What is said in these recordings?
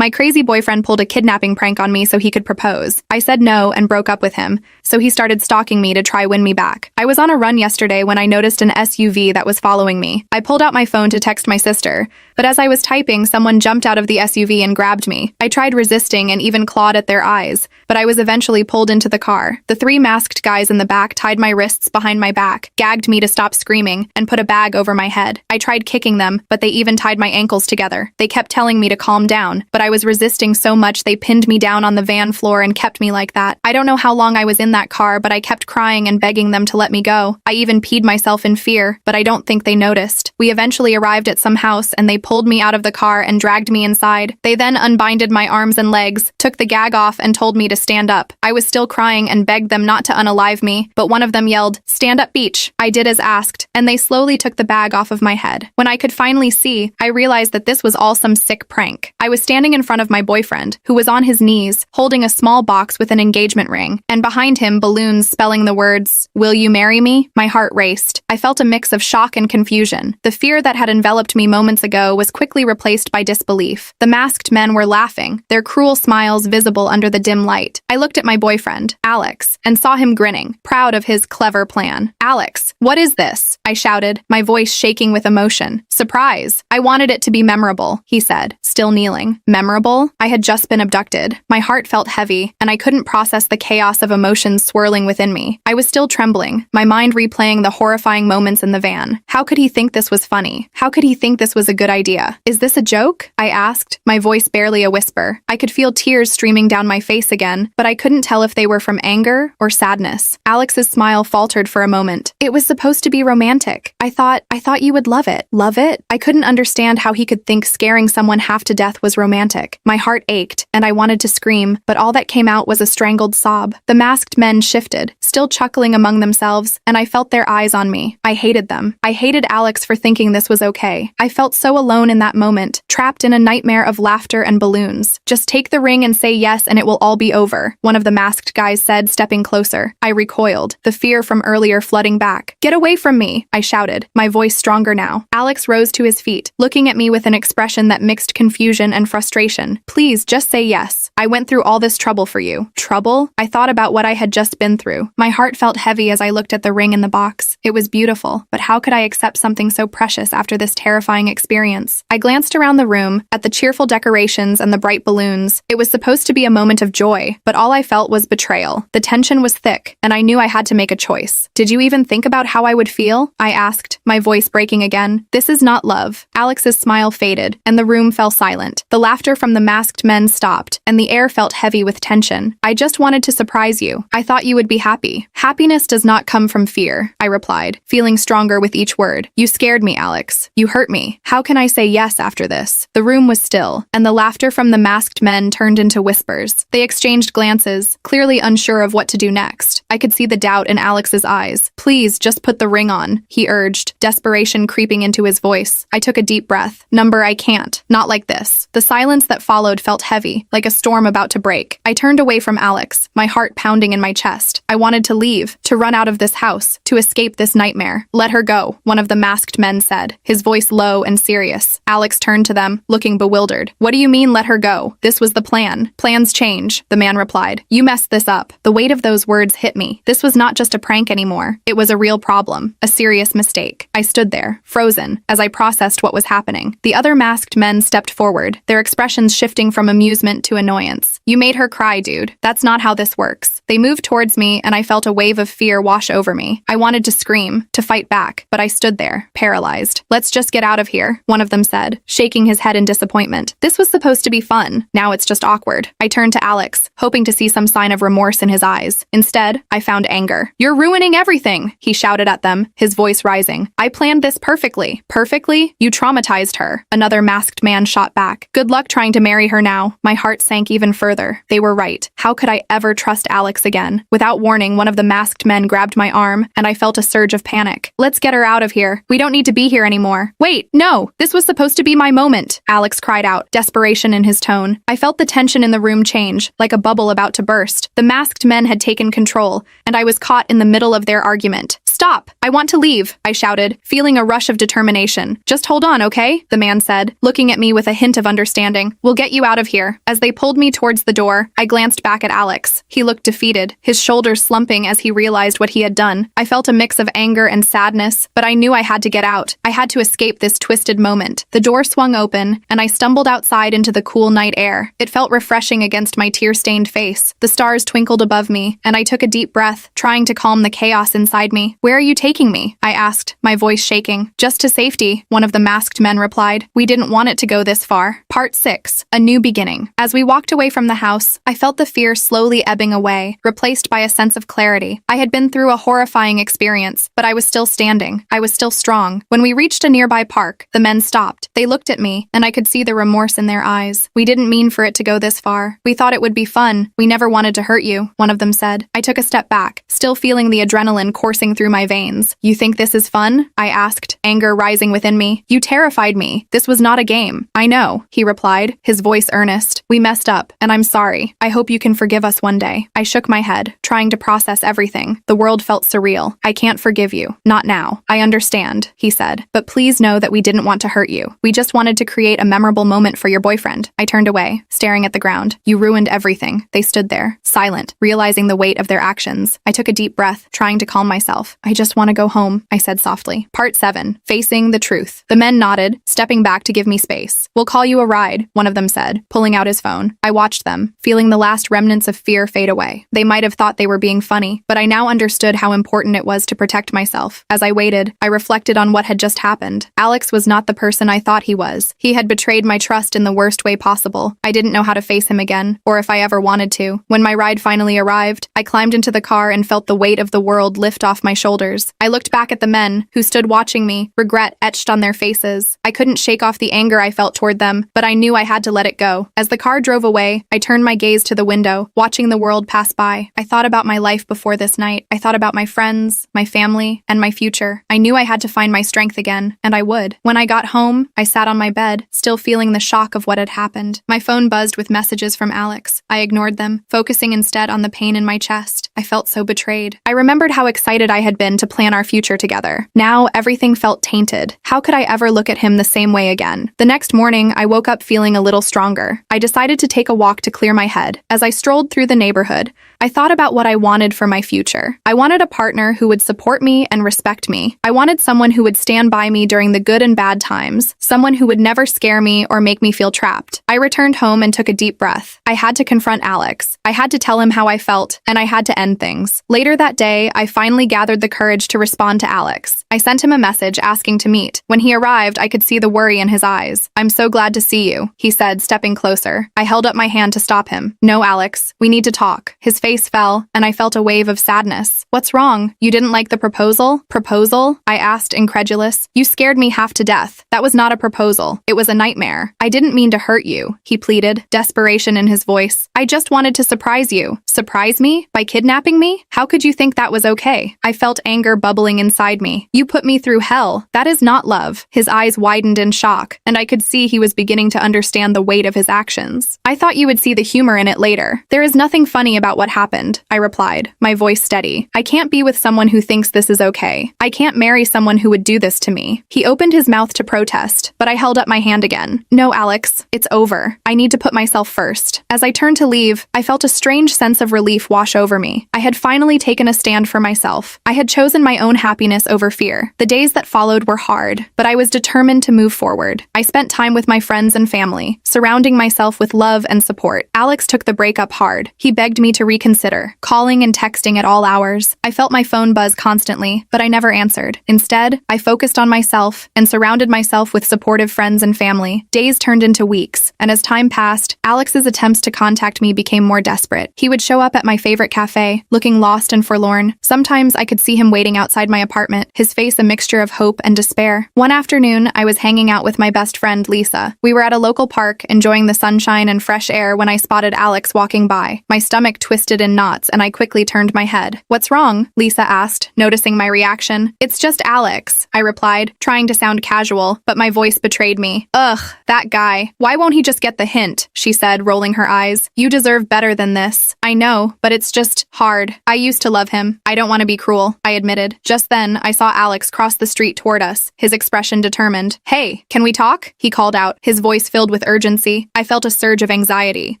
My crazy boyfriend pulled a kidnapping prank on me so he could propose. I said no and broke up with him, so he started stalking me to try win me back. I was on a run yesterday when I noticed an SUV that was following me. I pulled out my phone to text my sister, but as I was typing, someone jumped out of the SUV and grabbed me. I tried resisting and even clawed at their eyes, but I was eventually pulled into the car. The three masked guys in the back tied my wrists behind my back, gagged me to stop screaming, and put a bag over my head. I tried kicking them, but they even tied my ankles together. They kept telling me to calm down, but I was resisting so much they pinned me down on the van floor and kept me like that. I don't know how long I was in that car, but I kept crying and begging them to let me go. I even peed myself in fear, but I don't think they noticed. We eventually arrived at some house and they pulled me out of the car and dragged me inside. They then unbinded my arms and legs, took the gag off and told me to stand up. I was still crying and begged them not to unalive me, but one of them yelled, "Stand up, Beach." I did as asked, and they slowly took the bag off of my head. When I could finally see, I realized that this was all some sick prank. I was standing in front of my boyfriend, who was on his knees, holding a small box with an engagement ring, and behind him balloons spelling the words, "Will you marry me?" My heart raced. I felt a mix of shock and confusion. The fear that had enveloped me moments ago was quickly replaced by disbelief. The masked men were laughing, their cruel smiles visible under the dim light. I looked at my boyfriend, Alex, and saw him grinning, proud of his clever plan. "Alex, what is this?" I shouted, my voice shaking with emotion. "Surprise! I wanted it to be memorable," he said, still kneeling. Memorable? I had just been abducted. My heart felt heavy, and I couldn't process the chaos of emotions swirling within me. I was still trembling, my mind replaying the horrifying moments in the van. How could he think this was funny? How could he think this was a good idea? "Is this a joke?" I asked, my voice barely a whisper. I could feel tears streaming down my face again, but I couldn't tell if they were from anger or sadness. Alex's smile faltered for a moment. "It was supposed to be romantic. I thought you would love it." Love it? I couldn't understand how he could think scaring someone half to death was romantic. My heart ached, and I wanted to scream, but all that came out was a strangled sob. The masked men shifted, still chuckling among themselves, and I felt their eyes on me. I hated them. I hated Alex for thinking this was okay. I felt so alone in that moment, trapped in a nightmare of laughter and balloons. "Just take the ring and say yes and it will all be over," one of the masked guys said, stepping closer. I recoiled, the fear from earlier flooding back. "Get away from me," I shouted, my voice stronger now. Alex rose to his feet, looking at me with an expression that mixed confusion and frustration. "Please, just say yes. I went through all this trouble for you." Trouble? I thought about what I had just been through. My heart felt heavy as I looked at the ring in the box. It was beautiful, but how could I accept something so precious after this terrifying experience? I glanced around the room, at the cheerful decorations and the bright balloons. It was supposed to be a moment of joy, but all I felt was betrayal. The tension was thick, and I knew I had to make a choice. "Did you even think about how I would feel?" I asked, my voice breaking again. "This is not love." Alex's smile faded, and the room fell silent. The laughter from the masked men stopped, and the air felt heavy with tension. "I just wanted to surprise you. I thought you would be happy." "Happiness does not come from fear," I replied, feeling stronger with each word. "You scared me, Alex. You hurt me. How can I say yes after this?" The room was still, and the laughter from the masked men turned into whispers. They exchanged glances, clearly unsure of what to do next. I could see the doubt in Alex's eyes. "Please, just put the ring on," he urged, desperation creeping into his voice. I took a deep breath. "Number, I can't. Not like this." The silence that followed felt heavy, like a storm about to break. I turned away from Alex, my heart pounding in my chest. I wanted to leave, to run out of this house, to escape this nightmare. "Let her go," one of the masked men said, his voice low and serious. Alex turned to them, looking bewildered. "What do you mean, let her go? This was the plan." "Plans change," the man replied. "You messed this up." The weight of those words hit me. This was not just a prank anymore. It was a real problem, a serious mistake. I stood there, frozen, as I processed what was happening. The other masked men stepped forward, their expressions shifting from amusement to annoyance. "You made her cry, dude. That's not how this works." They moved towards me, and I felt a wave of fear wash over me. I wanted to scream, to fight back, but I stood there, paralyzed. "Let's just get out of here," one of them said, shaking his head in disappointment. "This was supposed to be fun. Now it's just awkward." I turned to Alex, hoping to see some sign of remorse in his eyes. Instead, I found anger. "You're ruining everything," he shouted at them, his voice rising. "I planned this perfectly." "Perfectly? You traumatized her," another masked man shot back. "Good luck trying to marry her now." My heart sank even further. They were right. How could I ever trust Alex again? Without warning, one of the masked men grabbed my arm, and I felt a surge of panic. "Let's get her out of here. We don't need to be here anymore." "Wait, no! This was supposed to be my moment," Alex cried out, desperation in his tone. I felt the tension in the room change, like a bubble about to burst. The masked men had taken control, and I was caught in the middle of their argument. Stop! I want to leave, I shouted, feeling a rush of determination. Just hold on, okay? The man said, looking at me with a hint of understanding. We'll get you out of here. As they pulled me towards the door, I glanced back at Alex. He looked defeated, his shoulders slumping as he realized what he had done. I felt a mix of anger and sadness, but I knew I had to get out. I had to escape this twisted moment. The door swung open, and I stumbled outside into the cool night air. It felt refreshing against my tear-stained face. The stars twinkled above me, and I took a deep breath, trying to calm the chaos inside me. Where are you taking me? I asked, my voice shaking. Just to safety, one of the masked men replied. We didn't want it to go this far. Part 6. A New Beginning. As we walked away from the house, I felt the fear slowly ebbing away, replaced by a sense of clarity. I had been through a horrifying experience, but I was still standing. I was still strong. When we reached a nearby park, the men stopped. They looked at me, and I could see the remorse in their eyes. We didn't mean for it to go this far. We thought it would be fun. We never wanted to hurt you, one of them said. I took a step back, still feeling the adrenaline coursing through my veins. You think this is fun? I asked, anger rising within me. You terrified me. This was not a game. I know, he replied, his voice earnest. We messed up, and I'm sorry. I hope you can forgive us one day. I shook my head, trying to process everything. The world felt surreal. I can't forgive you. Not now. I understand, he said. But please know that we didn't want to hurt you. We just wanted to create a memorable moment for your boyfriend. I turned away, staring at the ground. You ruined everything. They stood there, silent, realizing the weight of their actions. I took a deep breath, trying to calm myself. I just want to go home, I said softly. Part 7. Facing the truth. The men nodded, stepping back to give me space. We'll call you a ride, one of them said, pulling out his phone. I watched them, feeling the last remnants of fear fade away. They might have thought they were being funny, but I now understood how important it was to protect myself. As I waited, I reflected on what had just happened. Alex was not the person I thought he was. He had betrayed my trust in the worst way possible. I didn't know how to face him again, or if I ever wanted to. When my ride finally arrived, I climbed into the car and felt the weight of the world lift off my shoulders. I looked back at the men, who stood watching me, regret etched on their faces. I couldn't shake off the anger I felt toward them, but I knew I had to let it go. As the car drove away, I turned my gaze to the window, watching the world pass by. I thought about my life before this night. I thought about my friends, my family, and my future. I knew I had to find my strength again, and I would. When I got home, I sat on my bed, still feeling the shock of what had happened. My phone buzzed with messages from Alex. I ignored them, focusing instead on the pain in my chest. I felt so betrayed. I remembered how excited I had been to plan our future together. Now, everything felt tainted. How could I ever look at him the same way again? The next morning, I woke up feeling a little stronger. I decided to take a walk to clear my head. As I strolled through the neighborhood, I thought about what I wanted for my future. I wanted a partner who would support me and respect me. I wanted someone who would stand by me during the good and bad times, someone who would never scare me or make me feel trapped. I returned home and took a deep breath. I had to confront Alex. I had to tell him how I felt, and I had to end things. Later that day, I finally gathered the courage to respond to Alex. I sent him a message asking to meet. When he arrived, I could see the worry in his eyes. I'm so glad to see you, he said, stepping closer. I held up my hand to stop him. No, Alex, we need to talk. His face fell, and I felt a wave of sadness. What's wrong? You didn't like the proposal? Proposal? I asked, incredulous. You scared me half to death. That was not a proposal. It was a nightmare. I didn't mean to hurt you, he pleaded, desperation in his voice. I just wanted to surprise you. Surprise me? By kidnapping me? How could you think that was okay? I felt anger bubbling inside me. You put me through hell. That is not love. His eyes widened in shock, and I could see he was beginning to understand the weight of his actions. I thought you would see the humor in it later. There is nothing funny about what happened, I replied, my voice steady. I can't be with someone who thinks this is okay. I can't marry someone who would do this to me. He opened his mouth to protest, but I held up my hand again. No, Alex, it's over. I need to put myself first. As I turned to leave, I felt a strange sense of relief wash over me. I had finally taken a stand for myself. I had chosen my own happiness over fear. The days that followed were hard, but I was determined to move forward. I spent time with my friends and family, surrounding myself with love and support. Alex took the breakup hard. He begged me to reconsider, calling and texting at all hours. I felt my phone buzz constantly, but I never answered. Instead, I focused on myself and surrounded myself with supportive friends and family. Days turned into weeks, and as time passed, Alex's attempts to contact me became more desperate. He would show up at my favorite cafe, looking lost and forlorn. Sometimes I could see him waiting outside my apartment, his face a mixture of hope and despair. One afternoon, I was hanging out with my best friend, Lisa. We were at a local park, enjoying the sunshine and fresh air when I spotted Alex walking by. My stomach twisted in knots, and I quickly turned my head. What's wrong? Lisa asked, noticing my reaction. It's just Alex, I replied, trying to sound casual, but my voice betrayed me. Ugh, that guy. Why won't he just get the hint? She said, rolling her eyes. You deserve better than this. I know, but it's just hard. I used to love him. I don't want to be cruel. I I admitted. Just then, I saw Alex cross the street toward us, his expression determined. Hey, can we talk? He called out, his voice filled with urgency. I felt a surge of anxiety.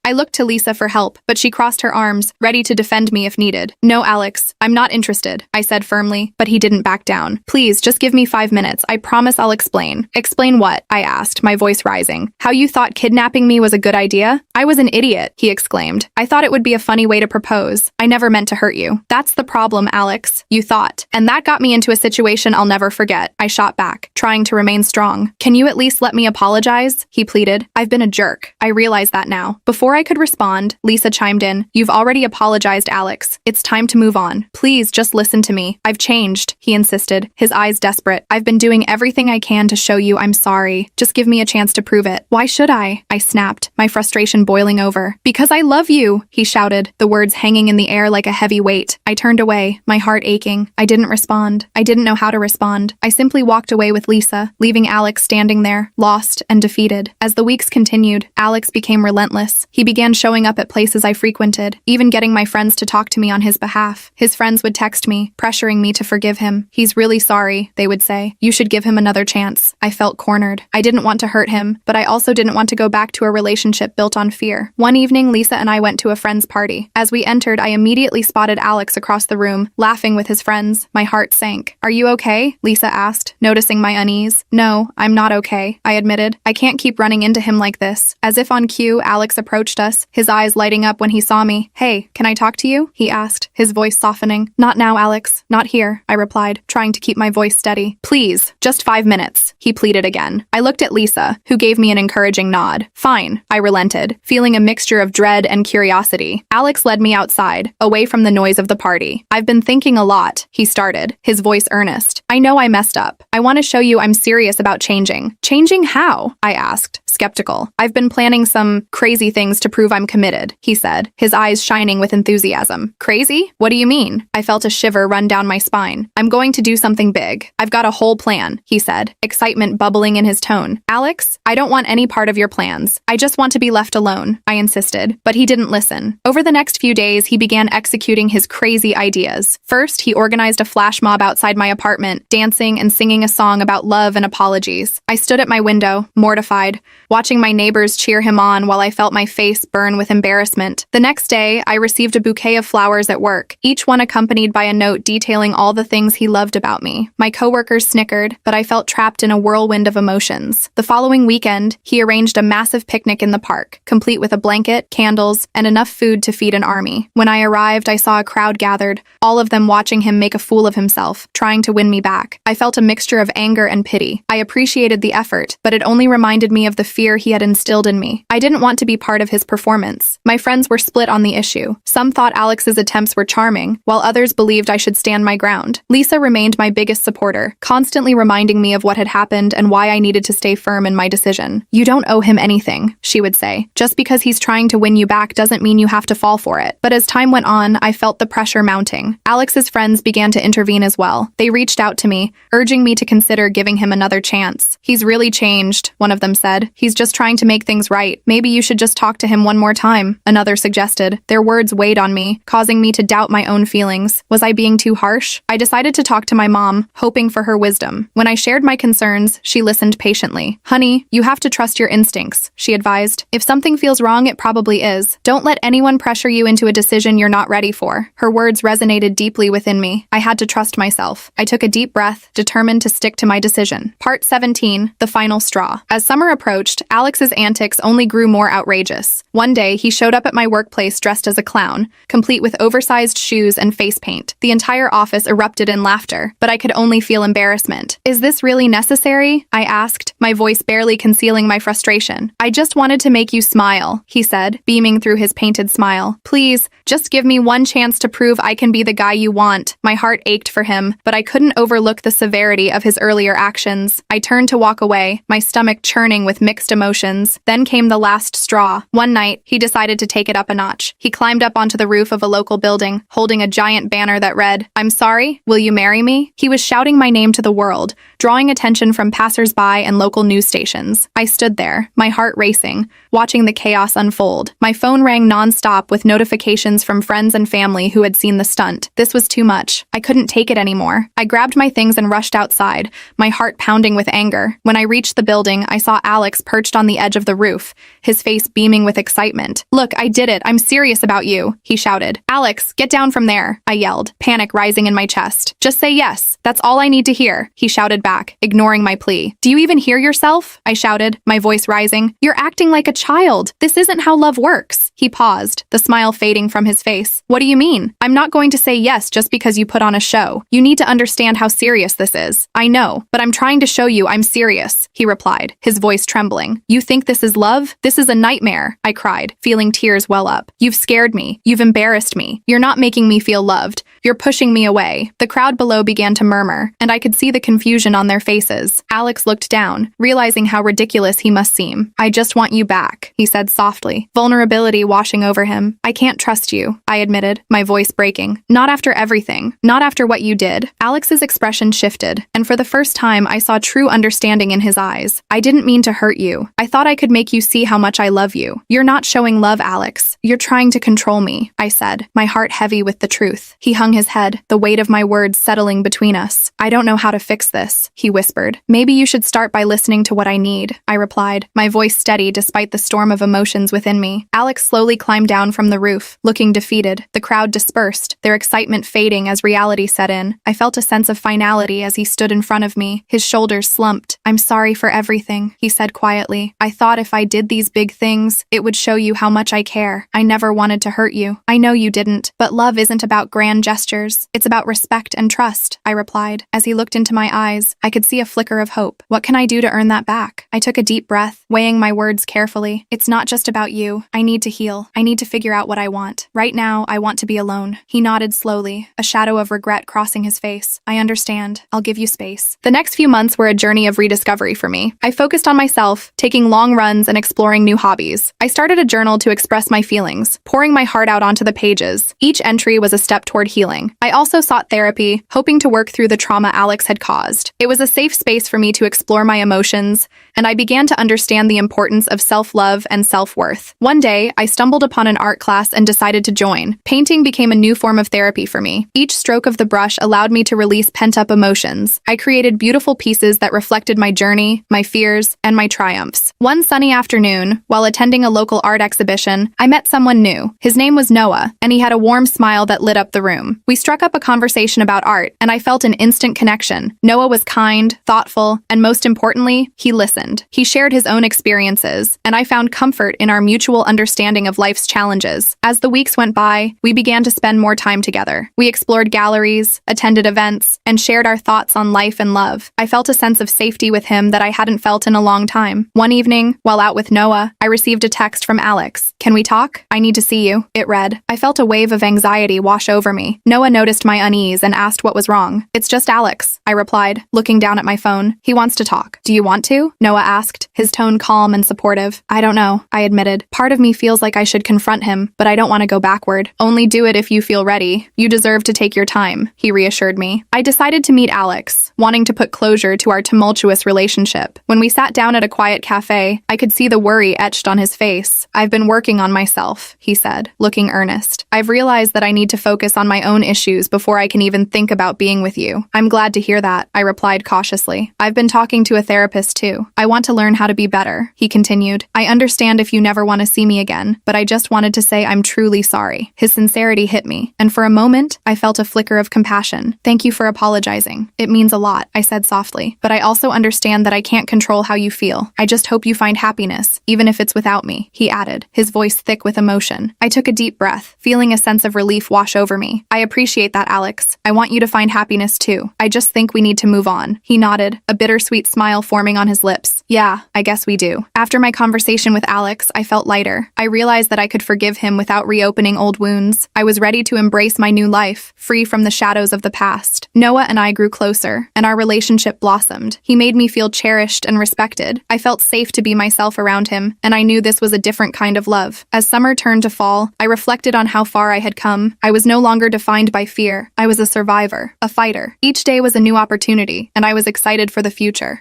I looked to Lisa for help, but she crossed her arms, ready to defend me if needed. No, Alex, I'm not interested, I said firmly, but he didn't back down. Please, just give me 5 minutes. I promise I'll explain. Explain what? I asked, my voice rising. How you thought kidnapping me was a good idea? I was an idiot, he exclaimed. I thought it would be a funny way to propose. I never meant to hurt you. That's the problem, Alex. You thought. And that got me into a situation I'll never forget. I shot back, trying to remain strong. Can you at least let me apologize? He pleaded. I've been a jerk. I realize that now. Before I could respond, Lisa chimed in. You've already apologized, Alex. It's time to move on. Please, just listen to me. I've changed, he insisted, his eyes desperate. I've been doing everything I can to show you I'm sorry. Just give me a chance to prove it. Why should I? I snapped, my frustration boiling over. Because I love you, he shouted, the words hanging in the air like a heavy weight. I turned away, my heart aching. I didn't respond. I didn't know how to respond. I simply walked away with Lisa, leaving Alex standing there, lost and defeated. As the weeks continued, Alex became relentless. He began showing up at places I frequented, even getting my friends to talk to me on his behalf. His friends would text me, pressuring me to forgive him. He's really sorry, they would say. You should give him another chance. I felt cornered. I didn't want to hurt him, but I also didn't want to go back to a relationship built on fear. One evening, Lisa and I went to a friend's party. As we entered, I immediately spotted Alex across the room, laughing with his friends. My heart sank. Are you okay? Lisa asked, noticing my unease. No, I'm not okay, I admitted. I can't keep running into him like this. As if on cue, Alex approached us, his eyes lighting up when he saw me. Hey, can I talk to you? He asked, his voice softening. Not now, Alex. Not here, I replied, trying to keep my voice steady. Please, just 5 minutes, he pleaded again. I looked at Lisa, who gave me an encouraging nod. Fine, I relented, feeling a mixture of dread and curiosity. Alex led me outside, away from the noise of the party. I've been thinking a lot, he started, his voice earnest. I know I messed up. I want to show you I'm serious about changing. Changing how? I asked, skeptical. I've been planning some crazy things to prove I'm committed, he said, his eyes shining with enthusiasm. Crazy? What do you mean? I felt a shiver run down my spine. I'm going to do something big. I've got a whole plan, he said, excitement bubbling in his tone. Alex, I don't want any part of your plans. I just want to be left alone, I insisted, but he didn't listen. Over the next few days, he began executing his crazy ideas. First, he organized a flash mob outside my apartment, dancing and singing a song about love and apologies. I stood at my window, mortified, watching my neighbors cheer him on while I felt my face burn with embarrassment. The next day, I received a bouquet of flowers at work, each one accompanied by a note detailing all the things he loved about me. My coworkers snickered, but I felt trapped in a whirlwind of emotions. The following weekend, he arranged a massive picnic in the park, complete with a blanket, candles, and enough food to feed an army. When I arrived, I saw a crowd gathered, all of them watching him make a fool of himself, trying to win me back. I felt a mixture of anger and pity. I appreciated the effort, but it only reminded me of the fear he had instilled in me. I didn't want to be part of his performance. My friends were split on the issue. Some thought Alex's attempts were charming, while others believed I should stand my ground. Lisa remained my biggest supporter, constantly reminding me of what had happened and why I needed to stay firm in my decision. You don't owe him anything, she would say. Just because he's trying to win you back doesn't mean you have to fall for it. But as time went on, I felt the pressure mounting. Alex's friends began to intervene as well. They reached out to me, urging me to consider giving him another chance. He's really changed, one of them said. He's just trying to make things right. Maybe you should just talk to him one more time, another suggested. Their words weighed on me, causing me to doubt my own feelings. Was I being too harsh? I decided to talk to my mom, hoping for her wisdom. When I shared my concerns, she listened patiently. Honey, you have to trust your instincts, she advised. If something feels wrong, it probably is. Don't let anyone pressure you into a decision you're not ready for. Her words resonated deeply within me. I had to trust myself. I took a deep breath, determined to stick to my decision. Part 17, the final straw. As summer approached, Alex's antics only grew more outrageous. One day, he showed up at my workplace dressed as a clown, complete with oversized shoes and face paint. The entire office erupted in laughter, but I could only feel embarrassment. Is this really necessary? I asked, my voice barely concealing my frustration. I just wanted to make you smile, he said, beaming through his painted smile. Please, just give me one chance to prove I can be the guy you want. My heart ached for him, but I couldn't overlook the severity of his earlier actions. I turned to walk away, my stomach churning with mixed emotions. Then came the last straw. One night, he decided to take it up a notch. He climbed up onto the roof of a local building, holding a giant banner that read, "I'm sorry, will you marry me?" He was shouting my name to the world, drawing attention from passers-by and local news stations. I stood there, my heart racing, watching the chaos unfold. My phone rang non-stop with notifications from friends and family who had seen the stunt. This was too much. much. I couldn't take it anymore. I grabbed my things and rushed outside, my heart pounding with anger. When I reached the building, I saw Alex perched on the edge of the roof, his face beaming with excitement. "Look, I did it. I'm serious about you," he shouted. "Alex, get down from there," I yelled, panic rising in my chest. "Just say yes. That's all I need to hear," he shouted back, ignoring my plea. "Do you even hear yourself?" I shouted, my voice rising. "You're acting like a child. This isn't how love works." He paused, the smile fading from his face. "What do you mean? I'm not going to say yes just because you put on a show. You need to understand how serious this is." "I know, but I'm trying to show you I'm serious," he replied, his voice trembling. "You think this is love? This is a nightmare," I cried, feeling tears well up. "You've scared me. You've embarrassed me. You're not making me feel loved. You're pushing me away." The crowd below began to murmur, and I could see the confusion on their faces. Alex looked down, realizing how ridiculous he must seem. "I just want you back," he said softly, vulnerability washing over him. "I can't trust you," I admitted, my voice breaking. "Not after everything. Not after what you did." Alex's expression shifted, and for the first time I saw true understanding in his eyes. "I didn't mean to hurt you. I thought I could make you see how much I love you. You're not showing love, Alex. You're trying to control me," I said, my heart heavy with the truth. He hung his head, the weight of my words settling between us. "I don't know how to fix this," he whispered. "Maybe you should start by listening to what I need," I replied, my voice steady despite the storm of emotions within me. Alex slowly climbed down from the roof, looking defeated. The crowd dispersed, their excitement fading as reality set in. I felt a sense of finality as he stood in front of me, his shoulders slumped. "I'm sorry for everything," he said quietly. "I thought if I did these big things, it would show you how much I care. I never wanted to hurt you. I know you didn't, but love isn't about grand gestures. It's about respect and trust," I replied. As he looked into my eyes, I could see a flicker of hope. "What can I do to earn that back?" I took a deep breath, weighing my words carefully. "It's not just about you. I need to heal. I need to figure out what I want. Right now, I want to be alone." He nodded slowly, a shadow of regret crossing his face. "I understand. I'll give you space." The next few months were a journey of rediscovery for me. I focused on myself, taking long runs and exploring new hobbies. I started a journal to express my feelings, pouring my heart out onto the pages. Each entry was a step toward healing. I also sought therapy, hoping to work through the trauma Alex had caused. It was a safe space for me to explore my emotions, and I began to understand the importance of self-love and self-worth. One day, I stumbled upon an art class and decided to join. Painting became a new form of therapy for me. Each stroke of the brush allowed me to release pent-up emotions. I created beautiful pieces that reflected my journey, my fears, and my triumphs. One sunny afternoon, while attending a local art exhibition, I met someone new. His name was Noah, and he had a warm smile that lit up the room. We struck up a conversation about art, and I felt an instant connection. Noah was kind, thoughtful, and most importantly, he listened. He shared his own experiences, and I found comfort in our mutual understanding of life's challenges. As the weeks went by, we began to spend more time together. We explored galleries, attended events, and shared our thoughts on life and love. I felt a sense of safety with him that I hadn't felt in a long time. One evening, while out with Noah, I received a text from Alex. "Can we talk? I need to see you," it read. I felt a wave of anxiety wash over me. Noah noticed my unease and asked what was wrong. "It's just Alex," I replied, looking down at my phone. "He wants to talk." "Do you want to?" Noah asked, his tone calm and supportive. "I don't know," I admitted. "Part of me feels like I should confront him, but I don't want to go backward." "Only do it if you feel ready. You deserve to take your time," he reassured me. I decided to meet Alex, wanting to put closure to our tumultuous relationship. When we sat down at a quiet cafe, I could see the worry etched on his face. "I've been working on myself," he said, looking earnest. "I've realized that I need to focus on my own issues before I can even think about being with you." "I'm glad to hear that," I replied cautiously. "I've been talking to a therapist too. I want to learn how to be better," he continued. "I understand if you never want to see me again, but I just wanted to say I'm truly sorry." His sincerity hit me, and for a moment, I felt a flicker of compassion. "Thank you for apologizing. It means a lot," I said softly. "But I also understand that I can't control how you feel. I just hope you find happiness, even if it's without me," he added, his voice thick with emotion. I took a deep breath, feeling a sense of relief wash over me. "I appreciate that, Alex. I want you to find happiness too. I just think we need to move on." He nodded, a bittersweet smile forming on his lips. "Yeah, I guess we do." After my conversation with Alex, I felt lighter. I realized that I could forgive him without reopening old wounds. I was ready to embrace my new life, free from the shadows of the past. Noah and I grew closer, and our relationship blossomed. He made me feel cherished and respected. I felt safe to be myself around him, and I knew this was a different kind of love. As summer turned to fall, I reflected on how far I had come. I was no longer defined by fear. I was a survivor, a fighter. Each day was a new opportunity, and I was excited for the future.